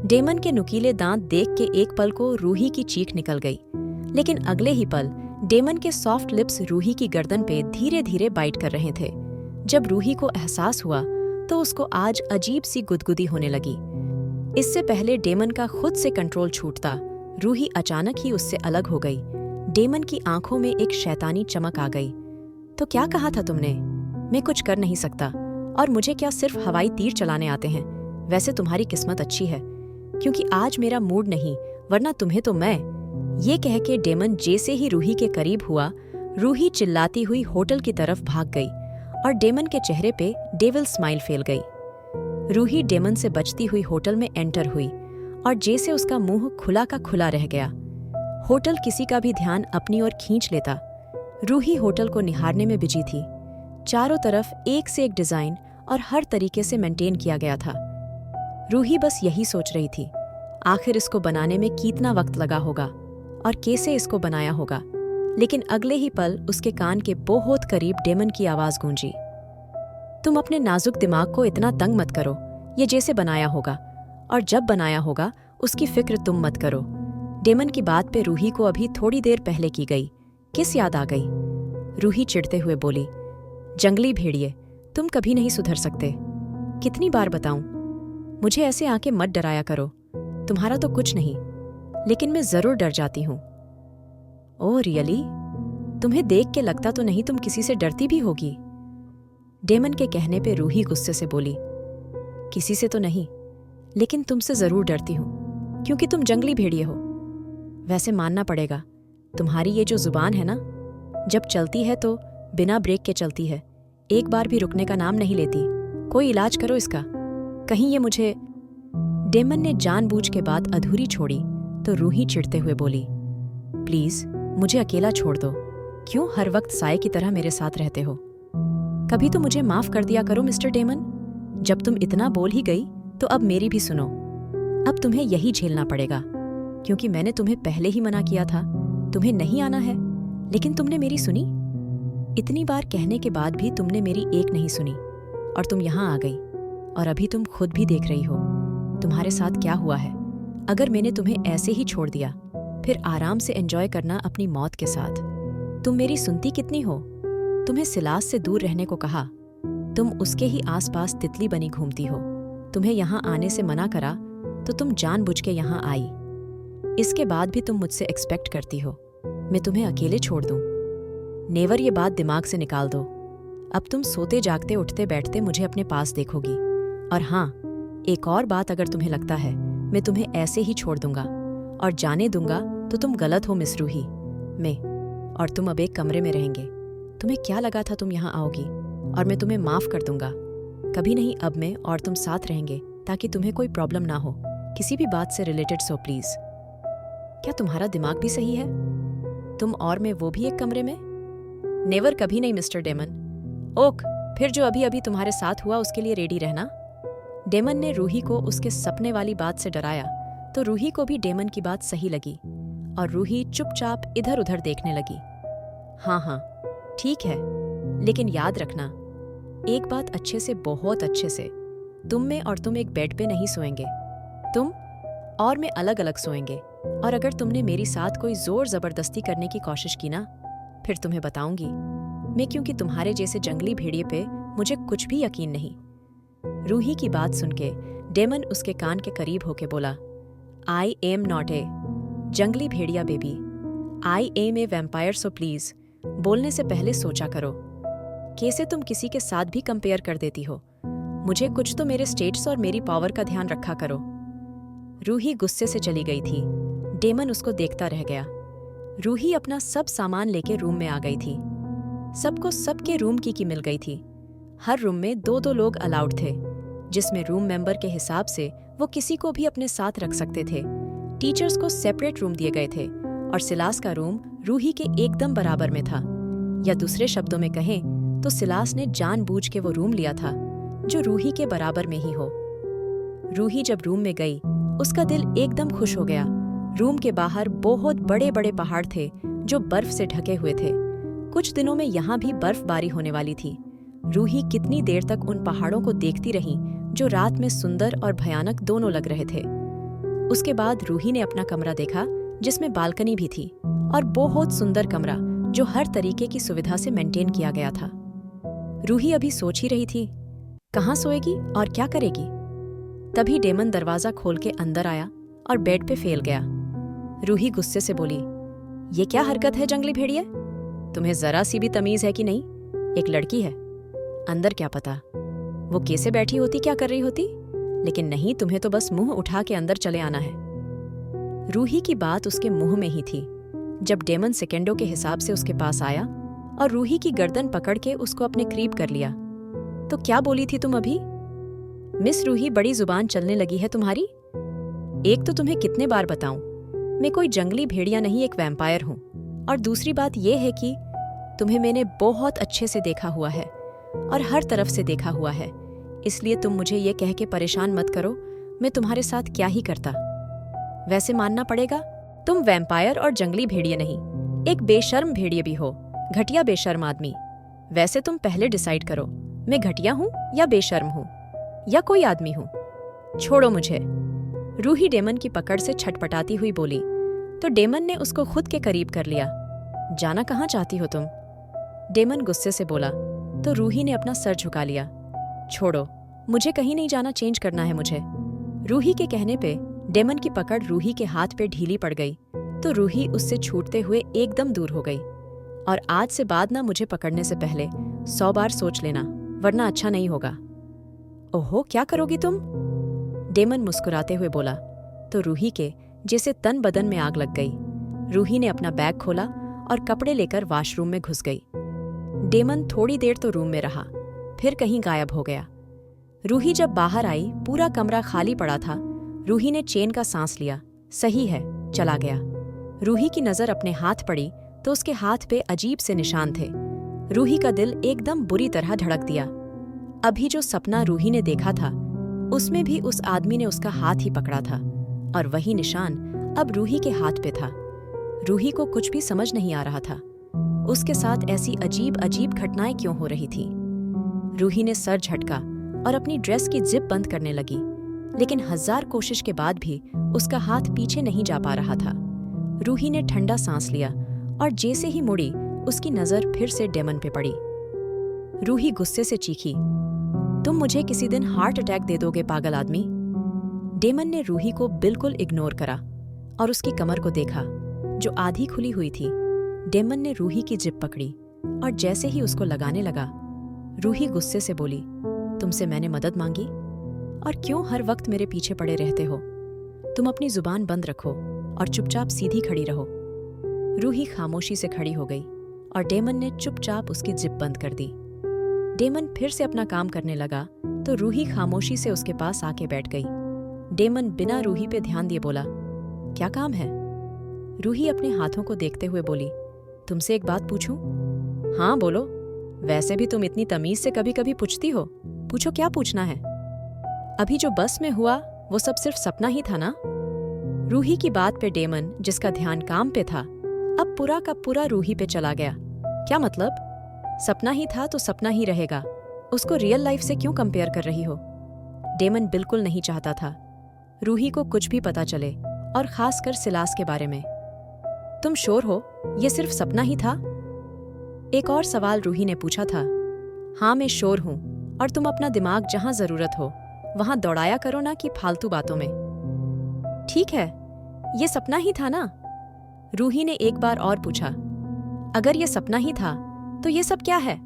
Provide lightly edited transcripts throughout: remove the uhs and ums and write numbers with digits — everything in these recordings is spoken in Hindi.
डेमन के नुकीले दांत देख के एक पल को रूही की चीख निकल गई, लेकिन अगले ही पल डेमन के सॉफ्ट लिप्स रूही की गर्दन पे धीरे धीरे बाइट कर रहे थे। जब रूही को एहसास हुआ तो उसको आज अजीब सी गुदगुदी होने लगी। इससे पहले डेमन का खुद से कंट्रोल छूटता, रूही अचानक ही उससे अलग हो गई। डेमन की आंखों में एक शैतानी चमक आ गई। तो क्या कहा था तुमने? मैं कुछ कर नहीं सकता, और मुझे क्या सिर्फ हवाई तीर चलाने आते हैं? वैसे तुम्हारी किस्मत अच्छी है, क्योंकि आज मेरा मूड नहीं, वरना तुम्हें तो मैं। ये कह के डेमन जैसे ही रूही के करीब हुआ, रूही चिल्लाती हुई होटल की तरफ भाग गई और डेमन के चेहरे पे डेविल स्माइल फैल गई। रूही डेमन से बचती हुई होटल में एंटर हुई और जैसे उसका मुंह खुला का खुला रह गया। होटल किसी का भी ध्यान अपनी ओर खींच लेता। रूही होटल को निहारने में बिजी थी। चारों तरफ एक से एक डिजाइन और हर तरीके से मेंटेन किया गया था। रूही बस यही सोच रही थी, आखिर इसको बनाने में कितना वक्त लगा होगा और कैसे इसको बनाया होगा। लेकिन अगले ही पल उसके कान के बहुत करीब डेमन की आवाज गूंजी। तुम अपने नाजुक दिमाग को इतना तंग मत करो, ये जैसे बनाया होगा, और जब बनाया होगा उसकी फिक्र तुम मत करो। डेमन की बात पे रूही को अभी थोड़ी देर पहले की गई किस याद आ गई। रूही चिढ़ते हुए बोली, जंगली भेड़िए, तुम कभी नहीं सुधर सकते। कितनी बार बताऊं, मुझे ऐसे आके मत डराया करो। तुम्हारा तो कुछ नहीं, लेकिन मैं जरूर डर जाती हूं। Oh really? तुम्हें देख के लगता तो नहीं तुम किसी से डरती भी होगी। डेमन के कहने पे रूही गुस्से से बोली, किसी से तो नहीं, लेकिन तुमसे जरूर डरती हूं, क्योंकि तुम जंगली भेड़िए हो। वैसे मानना पड़ेगा, तुम्हारी ये जो जुबान है ना, जब चलती है तो बिना ब्रेक के चलती है, एक बार भी रुकने का नाम नहीं लेती। कोई इलाज करो इसका, कहीं ये मुझे। डेमन ने जानबूझ के बात अधूरी छोड़ी तो रूही चिढ़ते हुए बोली, प्लीज मुझे अकेला छोड़ दो। क्यों हर वक्त साए की तरह मेरे साथ रहते हो? कभी तो मुझे माफ कर दिया करो मिस्टर डेमन। जब तुम इतना बोल ही गई तो अब मेरी भी सुनो। अब तुम्हें यही झेलना पड़ेगा, क्योंकि मैंने तुम्हें पहले ही मना किया था, तुम्हें नहीं आना है, लेकिन तुमने मेरी सुनी। इतनी बार कहने के बाद भी तुमने मेरी एक नहीं सुनी, और तुम यहाँ आ गई। और अभी तुम खुद भी देख रही हो तुम्हारे साथ क्या हुआ है। अगर मैंने तुम्हें ऐसे ही छोड़ दिया, फिर आराम से एंजॉय करना अपनी मौत के साथ। तुम मेरी सुनती कितनी हो? तुम्हें सिलास से दूर रहने को कहा, तुम उसके ही आसपास तितली बनी घूमती हो। तुम्हें यहाँ आने से मना करा तो तुम जानबूझ के यहाँ आई। इसके बाद भी तुम मुझसे एक्सपेक्ट करती हो मैं तुम्हें अकेले छोड़ दूं। नेवर ये बात दिमाग से निकाल दो। अब तुम सोते जागते उठते बैठते मुझे अपने पास देखोगी। और हाँ, एक और बात, अगर तुम्हें लगता है मैं तुम्हें ऐसे ही छोड़ दूंगा और जाने दूंगा तो तुम गलत हो मिस रूही। मैं और तुम अब एक कमरे में रहेंगे। तुम्हें क्या लगा था तुम यहाँ आओगी और मैं तुम्हें माफ कर दूंगा? कभी नहीं, अब मैं और तुम साथ रहेंगे ताकि तुम्हें कोई प्रॉब्लम ना हो किसी भी बात से रिलेटेड। सो प्लीज, क्या तुम्हारा दिमाग भी सही है? तुम और मैं, वो भी एक कमरे में? नेवर, कभी नहीं मिस्टर डेमन। ओक, फिर जो अभी अभी तुम्हारे साथ हुआ उसके लिए रेडी रहना। डेमन ने रूही को उसके सपने वाली बात से डराया तो रूही को भी डेमन की बात सही लगी और रूही चुपचाप इधर उधर देखने लगी। हाँ हाँ ठीक है, लेकिन याद रखना एक बात अच्छे से, बहुत अच्छे से, तुम में और तुम एक बेड पे नहीं सोएंगे। तुम और मैं अलग अलग सोएंगे। और अगर तुमने मेरी साथ कोई जोर जबरदस्ती करने की कोशिश की ना, फिर तुम्हें बताऊंगी मैं, क्योंकि तुम्हारे जैसे जंगली भेड़िए पे मुझे कुछ भी यकीन नहीं। रूही की बात सुन के डेमन उसके कान के करीब होके बोला, आई एम नॉट ए जंगली भेड़िया baby, I am a vampire. So please बोलने से पहले सोचा करो। कैसे तुम किसी के साथ भी कंपेयर कर देती हो मुझे? कुछ तो मेरे स्टेट्स और मेरी पावर का ध्यान रखा करो। रूही गुस्से से चली गई थी। डेमन उसको देखता रह गया। रूही अपना सब सामान लेके रूम में आ गई थी। सबको सबके रूम की मिल गई थी। हर रूम में दो दो लोग अलाउड थे, जिसमें रूम मेंबर के हिसाब से वो किसी को भी अपने साथ रख सकते थे। टीचर्स को सेपरेट रूम दिए गए थे और सिलास का रूम रूही के एकदम बराबर में था। या दूसरे शब्दों में कहें तो सिलास ने जानबूझ के वो रूम लिया था जो रूही के बराबर में ही हो। रूही जब रूम में गई, उसका दिल एकदम खुश हो गया। रूम के बाहर बहुत बड़े बड़े पहाड़ थे जो बर्फ से ढके हुए थे। कुछ दिनों में यहाँ भी बर्फबारी होने वाली थी। रूही कितनी देर तक उन पहाड़ों को देखती रही जो रात में सुंदर और भयानक दोनों लग रहे थे। उसके बाद रूही ने अपना कमरा देखा जिसमें बालकनी भी थी और बहुत सुंदर कमरा जो हर तरीके की सुविधा से मेंटेन किया गया था। रूही अभी सोच ही रही थी कहाँ सोएगी और क्या करेगी। तभी डेमन दरवाजा खोल के अंदर आया और बेड पे फैल गया। रूही गुस्से से बोली, ये क्या हरकत है जंगली भेड़िए? तुम्हें जरा सी भी तमीज है कि नहीं? एक लड़की है, अंदर क्या पता वो कैसे बैठी होती, क्या कर रही होती, लेकिन नहीं, तुम्हें तो बस मुंह उठा के अंदर चले आना है। रूही की बात उसके मुंह में ही थी जब डेमन सेकेंडों के हिसाब से उसके पास आया और रूही की गर्दन पकड़ के उसको अपने करीब कर लिया। तो क्या बोली थी तुम अभी? मिस रूही, बड़ी जुबान चलने लगी है तुम्हारी। एक तो तुम्हें कितने बार बताऊं, मैं कोई जंगली भेड़िया नहीं, एक वैम्पायर हूं। और दूसरी बात यह है कि तुम्हें मैंने बहुत अच्छे से देखा हुआ है और हर तरफ से देखा हुआ है, इसलिए तुम मुझे ये कह के परेशान मत करो मैं तुम्हारे साथ क्या ही करता। वैसे मानना पड़ेगा तुम वैम्पायर और जंगली भेड़िए नहीं, एक बेशर्म भेड़िए भी हो, घटिया बेशर्म आदमी। वैसे तुम पहले डिसाइड करो, मैं घटिया हूं या बेशर्म हूं या कोई आदमी हूं? छोड़ो मुझे। रूही डेमन की पकड़ से छटपटाती हुई बोली तो डेमन ने उसको खुद के करीब कर लिया। जाना कहाँ चाहती हो तुम? डेमन गुस्से से बोला तो रूही ने अपना सर झुका लिया। छोड़ो, मुझे कहीं नहीं जाना, चेंज करना है मुझे। रूही के कहने पे डेमन की पकड़ रूही के हाथ पे ढीली पड़ गई तो रूही उससे छूटते हुए एकदम दूर हो गई। और आज से बाद ना मुझे पकड़ने से पहले 100 बार सोच लेना, वरना अच्छा नहीं होगा। ओहो, क्या करोगी तुम? डेमन मुस्कुराते हुए बोला तो रूही के जैसे तन बदन में आग लग गई। रूही ने अपना बैग खोला और कपड़े लेकर वॉशरूम में घुस गई। डेमन थोड़ी देर तो रूम में रहा, फिर कहीं गायब हो गया। रूही जब बाहर आई, पूरा कमरा खाली पड़ा था। रूही ने चैन का सांस लिया, सही है, चला गया। रूही की नजर अपने हाथ पड़ी तो उसके हाथ पे अजीब से निशान थे। रूही का दिल एकदम बुरी तरह धड़क दिया। अभी जो सपना रूही ने देखा था उसमें भी उस आदमी ने उसका हाथ ही पकड़ा था और वही निशान अब रूही के हाथ पे था। रूही को कुछ भी समझ नहीं आ रहा था, उसके साथ ऐसी अजीब अजीब घटनाएं क्यों हो रही थी। रूही ने सर झटका और अपनी ड्रेस की जिप बंद करने लगी, लेकिन 1000 कोशिश के बाद भी उसका हाथ पीछे नहीं जा पा रहा था। रूही ने ठंडा सांस लिया और जैसे ही मुड़ी उसकी नजर फिर से डेमन पे पड़ी। रूही गुस्से से चीखी, तुम मुझे किसी दिन हार्ट अटैक दे दोगे पागल आदमी। डेमन ने रूही को बिल्कुल इग्नोर करा और उसकी कमर को देखा जो आधी खुली हुई थी। डेमन ने रूही की जिप पकड़ी और जैसे ही उसको लगाने लगा, रूही गुस्से से बोली, तुमसे मैंने मदद मांगी और क्यों हर वक्त मेरे पीछे पड़े रहते हो? तुम अपनी जुबान बंद रखो और चुपचाप सीधी खड़ी रहो। रूही खामोशी से खड़ी हो गई और डेमन ने चुपचाप उसकी जिप बंद कर दी। डेमन फिर से अपना काम करने लगा तो रूही खामोशी से उसके पास आके बैठ गई। डेमन बिना रूही पे ध्यान दिए बोला, क्या काम है? रूही अपने हाथों को देखते हुए बोली, तुमसे एक बात पूछूं? हाँ बोलो, वैसे भी तुम इतनी तमीज से कभी कभी पूछती हो, पूछो क्या पूछना है। अभी जो बस में हुआ वो सब सिर्फ सपना ही था ना? रूही की बात पे डेमन, जिसका ध्यान काम पे था, अब पूरा का पूरा रूही पे चला गया। क्या मतलब? सपना ही था तो सपना ही रहेगा, उसको रियल लाइफ से क्यों कंपेयर कर रही हो? डेमन बिल्कुल नहीं चाहता था रूही को कुछ भी पता चले, और खासकर सिलास के बारे में। तुम श्योर हो ये सिर्फ सपना ही था? एक और सवाल रूही ने पूछा था। हाँ मैं श्योर हूं, और तुम अपना दिमाग जहां जरूरत हो वहां दौड़ाया करो ना कि फालतू बातों में। ठीक है, ये सपना ही था ना? रूही ने एक बार और पूछा। अगर ये सपना ही था तो ये सब क्या है?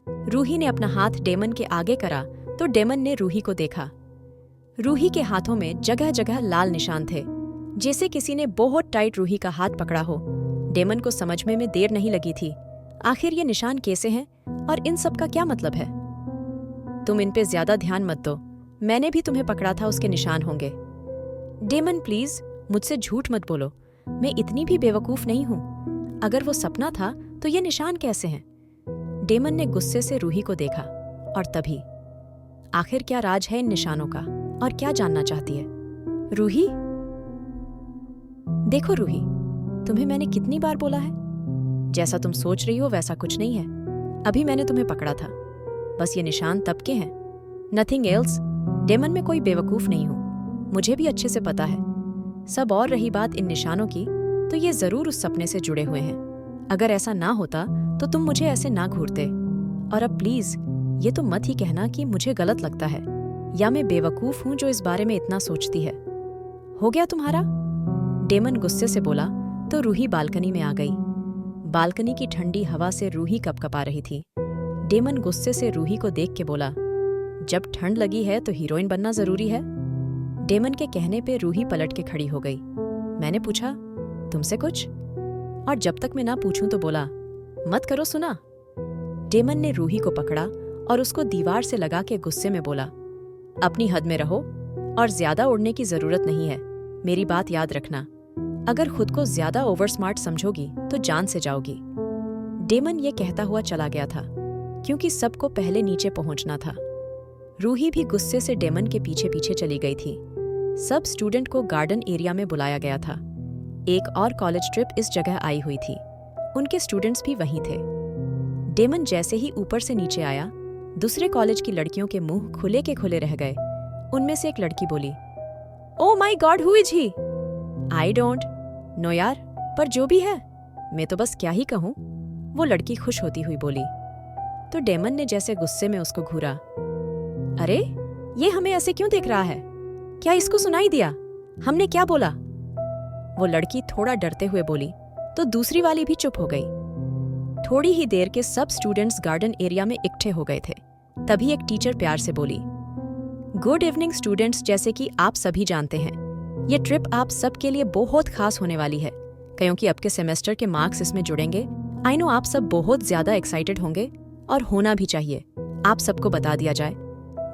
रूही ने अपना हाथ डेमन के आगे करा तो डेमन ने रूही को देखा। रूही के हाथों में जगह जगह लाल निशान थे, जैसे किसी ने बहुत टाइट रूही का हाथ पकड़ा हो। डेमन को समझने में देर नहीं लगी थी, आखिर ये निशान कैसे हैं और इन सब का क्या मतलब है? तुम इन पे ज्यादा ध्यान मत दो, मैंने भी तुम्हें पकड़ा था, उसके निशान होंगे। डेमन प्लीज मुझसे झूठ मत बोलो, मैं इतनी भी बेवकूफ नहीं हूं। अगर वो सपना था तो ये निशान कैसे हैं? डेमन ने गुस्से से रूही को देखा, और तभी आखिर क्या राज है इन निशानों का और क्या जानना चाहती है रूही? देखो रूही, तुम्हें मैंने कितनी बार बोला है, जैसा तुम सोच रही हो वैसा कुछ नहीं है। अभी मैंने तुम्हें पकड़ा था, बस ये निशान तब के हैं, नथिंग एल्स। डेमन में कोई बेवकूफ नहीं हूं, मुझे भी अच्छे से पता है सब और रही बात इन निशानों की, तो ये जरूर उस सपने से जुड़े हुए हैं। अगर ऐसा ना होता तो तुम मुझे ऐसे ना घूरते। और अब प्लीज ये तो मत ही कहना कि मुझे गलत लगता है या मैं बेवकूफ हूं जो इस बारे में इतना सोचती है। हो गया तुम्हारा? डेमन गुस्से से बोला तो रूही बालकनी में आ गई। बालकनी की ठंडी हवा से रूही कपकपा रही थी। डेमन गुस्से से रूही को देख के बोला, जब ठंड लगी है तो हीरोइन बनना जरूरी है। डेमन के कहने पे रूही पलट के खड़ी हो गई। मैंने पूछा, तुमसे कुछ? और जब तक मैं ना पूछूं तो बोला, मत करो सुना। डेमन ने रूही को पकड़ा और उसको दीवार से लगा के गुस्से में बोला, अपनी हद में रहो और ज्यादा उड़ने की जरूरत नहीं है। मेरी बात याद रखना, अगर खुद को ज्यादा ओवर स्मार्ट समझोगी तो जान से जाओगी। डेमन ये कहता हुआ चला गया था क्योंकि सबको पहले नीचे पहुंचना था। रूही भी गुस्से से डेमन के पीछे पीछे चली गई थी। सब स्टूडेंट को गार्डन एरिया में बुलाया गया था। एक और कॉलेज ट्रिप इस जगह आई हुई थी। उनके स्टूडेंट्स भी वहीं थे। डेमन जैसे ही ऊपर से नीचे आया, दूसरे कॉलेज की लड़कियों के मुंह खुले के खुले रह गए। उनमें से एक लड़की बोली, oh my god, who is he? I don't know यार, पर जो भी है मैं तो बस क्या ही कहूं, वो लड़की खुश होती हुई बोली। तो डेमन ने जैसे गुस्से में उसको घूरा, अरे ये हमें ऐसे क्यों देख रहा है? क्या इसको सुनाई दिया? हमने क्या बोला? वो लड़की थोड़ा डरते हुए बोली तो दूसरी वाली भी चुप हो गई। थोड़ी ही देर के सब स्टूडेंट्स गार्डन एरिया में इकट्ठे हो गए थे। तभी एक टीचर प्यार से बोली, गुड इवनिंग स्टूडेंट्स, जैसे कि आप सभी जानते हैं ये ट्रिप आप सब के लिए बहुत खास होने वाली है क्योंकि अब के सेमेस्टर के मार्क्स इसमें जुड़ेंगे। आई नो आप सब बहुत ज्यादा एक्साइटेड होंगे और होना भी चाहिए। आप सबको बता दिया जाए,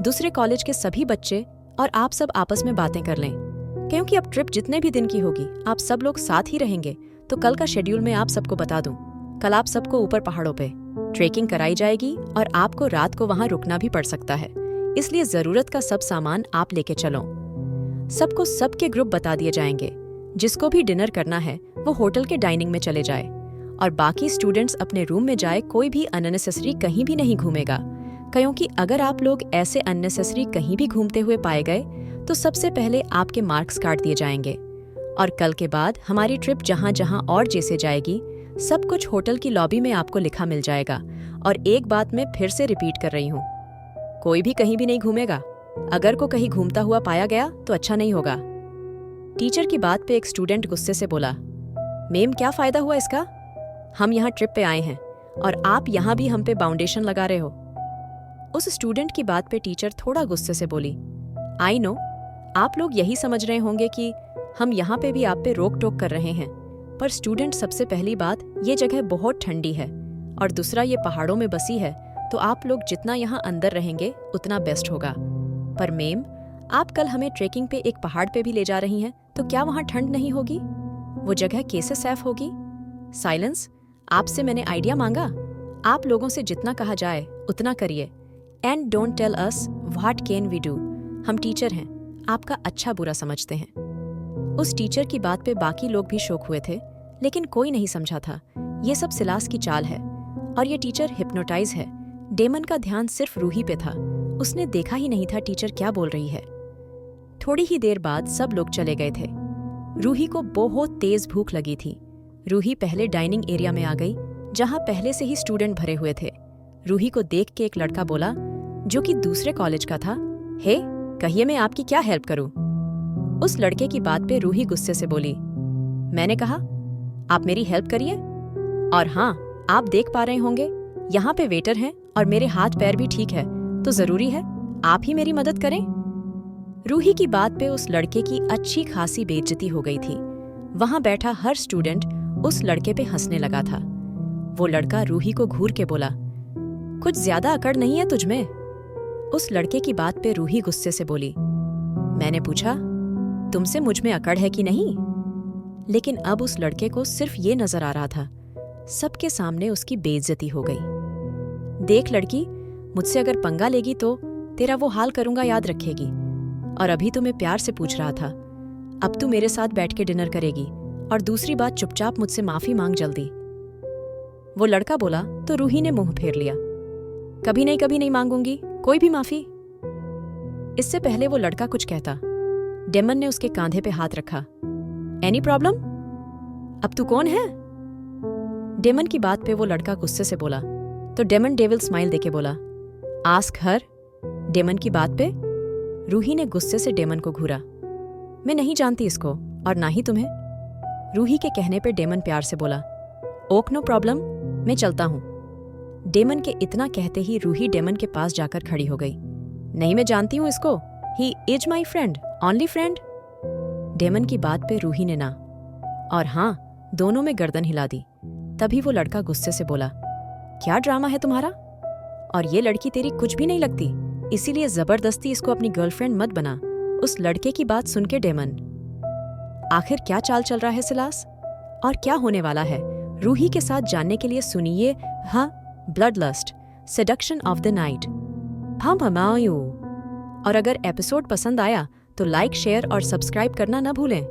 दूसरे कॉलेज के सभी बच्चे और आप सब आपस में बातें कर लें क्योंकि अब ट्रिप जितने भी दिन की होगी आप सब लोग साथ ही रहेंगे। तो कल का शेड्यूल में आप सबको बता दूं, कल आप सबको ऊपर पहाड़ों पे ट्रेकिंग कराई जाएगी और आपको रात को वहां रुकना भी पड़ सकता है, इसलिए जरूरत का सब सामान आप लेके चलो। सबको सबके ग्रुप बता दिए जाएंगे। जिसको भी डिनर करना है वो होटल के डाइनिंग में चले जाए और बाकी स्टूडेंट्स अपने रूम में जाए। कोई भी अननेसेसरी कहीं भी नहीं घूमेगा क्योंकि अगर आप लोग ऐसे अननेसेसरी कहीं भी घूमते हुए पाए गए तो सबसे पहले आपके मार्क्स काट दिए जाएंगे। और कल के बाद हमारी ट्रिप जहां जहां और जैसे जाएगी सब कुछ होटल की लॉबी में आपको लिखा मिल जाएगा। और एक बात मैं फिर से रिपीट कर रही हूँ, कोई भी कहीं भी नहीं घूमेगा। अगर को कहीं घूमता हुआ पाया गया तो अच्छा नहीं होगा। टीचर की बात पे एक स्टूडेंट गुस्से से बोला, मैम क्या फायदा हुआ इसका? हम यहाँ ट्रिप पे आए हैं और आप यहाँ भी हम पे बाउंडेशन लगा रहे हो। उस स्टूडेंट की बात पे टीचर थोड़ा गुस्से से बोली, आई नो आप लोग यही समझ रहे होंगे कि हम यहाँ पे भी आप पे रोक टोक कर रहे हैं, पर स्टूडेंट सबसे पहली बात ये जगह बहुत ठंडी है और दूसरा ये पहाड़ों में बसी है, तो आप लोग जितना यहाँ अंदर रहेंगे उतना बेस्ट होगा। पर मेम आप कल हमें ट्रेकिंग पे एक पहाड़ पे भी ले जा रही हैं, तो क्या वहाँ ठंड नहीं होगी? वो जगह कैसे सेफ होगी? साइलेंस, आपसे मैंने आइडिया मांगा। आप लोगों से जितना कहा जाए उतना करिए and don't tell us what can we do. हम टीचर हैं, आपका अच्छा बुरा समझते हैं। उस टीचर की बात पे बाकी लोग भी शौक हुए थे, लेकिन कोई नहीं समझा था ये सब सिलास की चाल है और ये टीचर हिप्नोटाइज है। डेमन का ध्यान सिर्फ रूही पे था, उसने देखा ही नहीं था टीचर क्या बोल रही है। थोड़ी ही देर बाद सब लोग चले गए थे। रूही को बहुत तेज भूख लगी थी। रूही पहले डाइनिंग एरिया में आ गई जहां पहले से ही स्टूडेंट भरे हुए थे। रूही को देख के एक लड़का बोला जो कि दूसरे कॉलेज का था, हे कहिए मैं आपकी क्या हेल्प करूं? उस लड़के की बात पे रूही गुस्से से बोली, मैंने कहा आप मेरी हेल्प करिए। और हाँ, आप देख पा रहे होंगे यहाँ पे वेटर हैं और मेरे हाथ पैर भी ठीक है, तो जरूरी है आप ही मेरी मदद करें। रूही की बात पे उस लड़के की अच्छी खासी बेइज्जती हो गई थी। वहां बैठा हर स्टूडेंट उस लड़के पे हंसने लगा था। वो लड़का रूही को घूर के बोला, कुछ ज्यादा अकड़ नहीं है तुझमें? उस लड़के की बात पे रूही गुस्से से बोली, मैंने पूछा तुमसे मुझ में अकड़ है कि नहीं? लेकिन अब उस लड़के को सिर्फ ये नजर आ रहा था, सबके सामने उसकी बेइज्जती हो गई। देख लड़की, मुझसे अगर पंगा लेगी तो तेरा वो हाल करूंगा, याद रखेगी। और अभी तो मैं प्यार से पूछ रहा था, अब तू मेरे साथ बैठ के डिनर करेगी। और दूसरी बात, चुपचाप मुझसे माफी मांग जल्दी। वो लड़का बोला तो रूही ने मुंह फेर लिया, कभी नहीं मांगूंगी कोई भी माफी। इससे पहले वो लड़का कुछ कहता, डेमन ने उसके कांधे पे हाथ रखा। Any problem? अब तू कौन है? डेमन की बात पे वो लड़का गुस्से से बोला तो डेमन डेविल स्माइल देके बोला, आस्क हर। डेमन की बात पे रूही ने गुस्से से डेमन को घूरा। मैं नहीं जानती इसको और ना ही तुम्हें। रूही के कहने पे डेमन प्यार से बोला, ओक नो प्रॉब्लम, मैं चलता हूं। डेमन के इतना कहते ही रूही डेमन के पास जाकर खड़ी हो गई। नहीं, मैं जानती हूं इसको, he is my friend, only friend. Damon की बात पे रूही ने ना और हाँ दोनों में गर्दन हिला दी। तभी वो लड़का गुस्से से बोला, क्या ड्रामा है तुम्हारा? और ये लड़की तेरी कुछ भी नहीं लगती, इसीलिए जबरदस्ती इसको अपनी गर्लफ्रेंड मत बना। उस लड़के की बात सुन के डेमन, आखिर क्या चाल चल रहा है सिलास और क्या होने वाला है रूही के साथ जानने के लिए सुनिए हाँ blood lust seduction of the night. और अगर एपिसोड पसंद आया तो लाइक, शेयर और सब्सक्राइब करना न भूलें।